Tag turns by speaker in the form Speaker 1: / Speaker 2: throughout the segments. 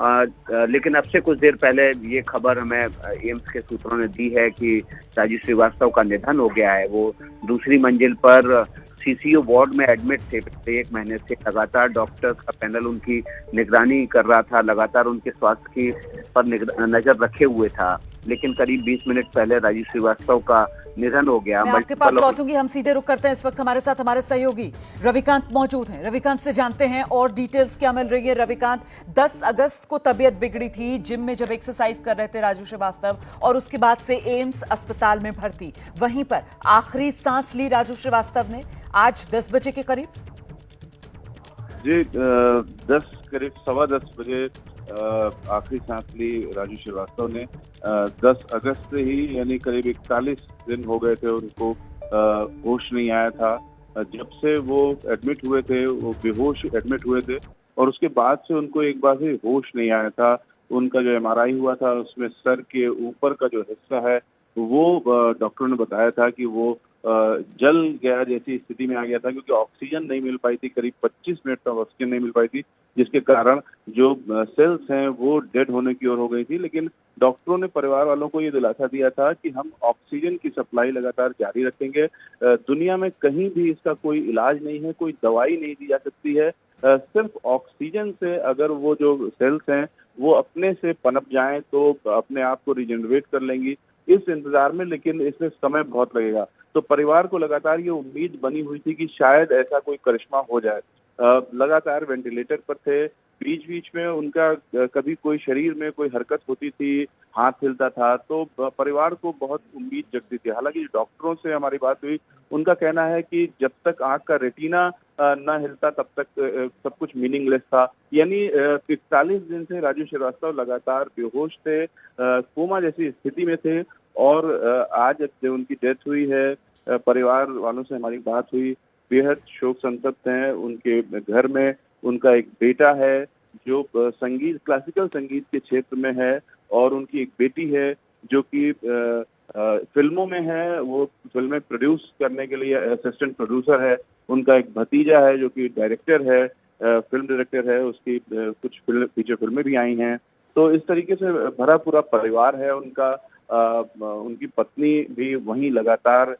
Speaker 1: लेकिन अब से कुछ देर पहले ये खबर हमें एम्स के सूत्रों ने दी है कि राजू श्रीवास्तव का निधन हो गया है। वो दूसरी मंजिल पर सीसीयू वार्ड में एडमिट थे। पिछले 1 महीने से लगातार डॉक्टर्स का पैनल उनकी निगरानी कर रहा था, लगातार उनके स्वास्थ्य की पर नजर रखे हुए था। लेकिन करीब 20 मिनट पहले राजू श्रीवास्तव का निधन हो गया।
Speaker 2: मैं आपके पास लौटूंगी, हम सीधे रुक करते हैं। इस वक्त हमारे साथ हमारे सहयोगी रविकांत मौजूद हैं। रविकांत से जानते हैं और डिटेल्स क्या मिल रही है। रविकांत, 10 अगस्त को तबीयत बिगड़ी थी जिम में जब एक्सरसाइज कर रहे थे राजू श्रीवास्तव, और उसके बाद से एम्स अस्पताल में भर्ती। वहीं पर आखिरी सांस ली राजू श्रीवास्तव ने आज 10 बजे के करीब।
Speaker 3: जी, 10 करीब 10:15 बजे आखिरी सांस ली राजू श्रीवास्तव ने। 10 अगस्त से ही यानी करीब 41 दिन हो गए थे उनको होश नहीं आया था। जब से वो एडमिट हुए थे, वो बेहोश एडमिट हुए थे और उसके बाद से उनको एक बार भी होश नहीं आया था। उनका जो एमआरआई हुआ था उसमें सर के ऊपर का जो हिस्सा है वो डॉक्टरों ने बताया था कि वो जल गया जैसी स्थिति में आ गया था, क्योंकि ऑक्सीजन नहीं मिल पाई थी। करीब 25 मिनट तक ऑक्सीजन नहीं मिल पाई थी, जिसके कारण जो सेल्स हैं वो डेड होने की ओर हो गई थी। लेकिन डॉक्टरों ने परिवार वालों को ये दिलासा दिया था कि हम ऑक्सीजन की सप्लाई लगातार जारी रखेंगे। दुनिया में कहीं भी इसका कोई इलाज नहीं है, कोई दवाई नहीं दी जा सकती है। सिर्फ ऑक्सीजन से अगर वो जो सेल्स हैं वो अपने से पनप जाएं तो अपने आप को रिजेनरेट कर लेंगी। इस इंतजार में, लेकिन इसमें समय बहुत लगेगा। तो परिवार को लगातार ये उम्मीद बनी हुई थी कि शायद ऐसा कोई करिश्मा हो जाए। लगातार वेंटिलेटर पर थे। बीच बीच में उनका कभी कोई शरीर में कोई हरकत होती थी, हाथ हिलता था, तो परिवार को बहुत उम्मीद जगती थी। हालांकि डॉक्टरों से हमारी बात हुई, उनका कहना है कि जब तक आंख का रेटिना न हिलता तब तक सब कुछ मीनिंगलेस था। यानी 41 दिन से राजू श्रीवास्तव लगातार बेहोश थे, कोमा जैसी स्थिति में थे। और आज जब उनकी डेथ हुई है, परिवार वालों से हमारी बात हुई, बेहद शोक संतप्त हैं। उनके घर में उनका एक बेटा है जो संगीत, क्लासिकल संगीत के क्षेत्र में है, और उनकी एक बेटी है जो कि फिल्मों में है। वो फिल्में प्रोड्यूस करने के लिए असिस्टेंट प्रोड्यूसर है। उनका एक भतीजा है जो कि डायरेक्टर है, फिल्म डायरेक्टर है। उसकी कुछ फीचर फिल्में भी आई हैं। तो इस तरीके से भरा पूरा परिवार है उनका। उनकी पत्नी भी वहीं लगातार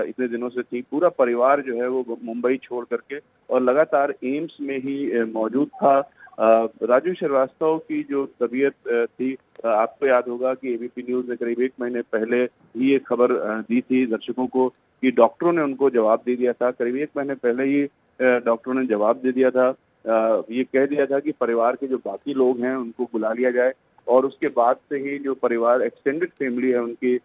Speaker 3: इतने दिनों से थी। पूरा परिवार जो है वो मुंबई छोड़ करके और लगातार एम्स में ही मौजूद था। राजू श्रीवास्तव की जो तबीयत थी, आपको याद होगा कि एबीपी न्यूज ने करीब 1 महीने पहले ही ये खबर दी थी दर्शकों को कि डॉक्टरों ने उनको जवाब दे दिया था। करीब 1 महीने पहले ही डॉक्टरों ने जवाब दे दिया था। ये कह दिया था कि परिवार के जो बाकी लोग हैं उनको बुला लिया जाए, और उसके बाद से ही जो परिवार एक्सटेंडेड फैमिली है उनकी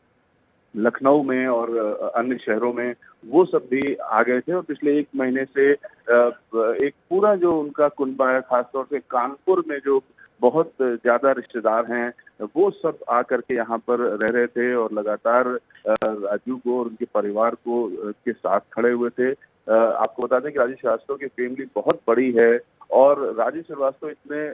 Speaker 3: लखनऊ में और अन्य शहरों में, वो सब भी आ गए थे। और पिछले 1 महीने से एक पूरा जो उनका कुनबा है, खासतौर से कानपुर में जो बहुत ज्यादा रिश्तेदार हैं, वो सब आकर के यहाँ पर रह रहे थे और लगातार राजू को और उनके परिवार को के साथ खड़े हुए थे। आपको बता दें कि राजू श्रीवास्तव की फैमिली बहुत बड़ी है, और राजू श्रीवास्तव इतने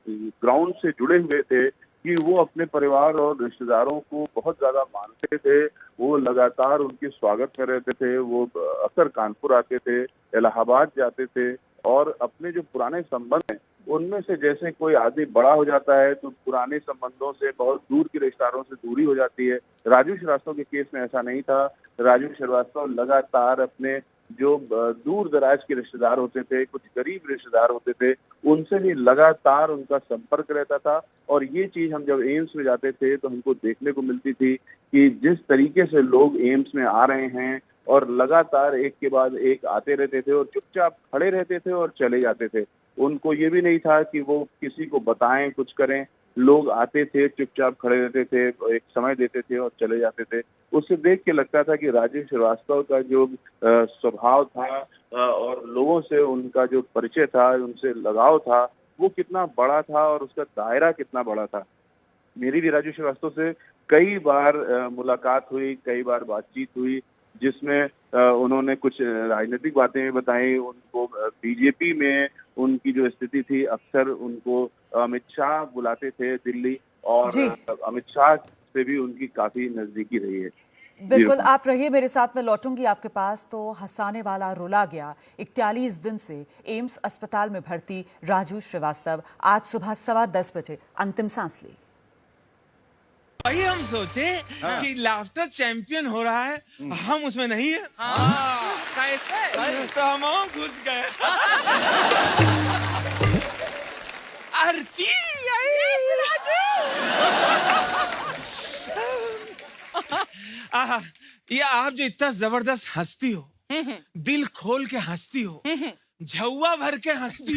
Speaker 3: ग्राउंड से जुड़े हुए थे कि वो अपने परिवार और रिश्तेदारों को बहुत ज्यादा मानते थे। वो लगातार उनके स्वागत में रहते थे। वो अक्सर कानपुर आते थे, इलाहाबाद जाते थे, और अपने जो पुराने संबंध हैं उनमें से जैसे कोई आदमी बड़ा हो जाता है तो पुराने संबंधों से, बहुत दूर के रिश्तेदारों से दूरी हो जाती है। राजू श्रीवास्तव के केस में ऐसा नहीं था। राजू श्रीवास्तव लगातार अपने जो दूर दराज के रिश्तेदार होते थे, कुछ गरीब रिश्तेदार होते थे, उनसे भी लगातार उनका संपर्क रहता था। और ये चीज हम जब एम्स में जाते थे तो हमको देखने को मिलती थी कि जिस तरीके से लोग एम्स में आ रहे हैं और लगातार एक के बाद एक आते रहते थे और चुपचाप खड़े रहते थे और चले जाते थे। उनको ये भी नहीं था कि वो किसी को बताएं, कुछ करें। लोग आते थे, चुपचाप खड़े रहते थे, एक समय देते थे और चले जाते थे। उससे देख के लगता था कि राजू श्रीवास्तव का जो स्वभाव था और लोगों से उनका जो परिचय था, उनसे लगाव था, वो कितना बड़ा था और उसका दायरा कितना बड़ा था। मेरी भी राजू श्रीवास्तव से कई बार मुलाकात हुई, कई बार बातचीत हुई, जिसमें उन्होंने कुछ राजनीतिक बातें भी बताई। उनको बीजेपी में उनकी जो स्थिति थी, अक्सर उनको अमित शाह बुलाते थे दिल्ली, और अमित शाह से भी उनकी काफी नजदीकी रही है।
Speaker 2: बिल्कुल, आप रहिए मेरे साथ, मैं लौटूंगी आपके पास। तो हंसाने वाला रुला गया, 41 दिन से एम्स अस्पताल में भर्ती राजू श्रीवास्तव आज सुबह 10:15 बजे अंतिम सांस ली।
Speaker 4: वही हम सोचे कि लाफ्टर चैंपियन हो रहा है, हम उसमें नहीं है। कैसे? तो हम और घुस गए। अर्ची आहा, ये आप जो इतना जबरदस्त हंसती हो, दिल खोल के हंसती हो, झुआ भर के हंसती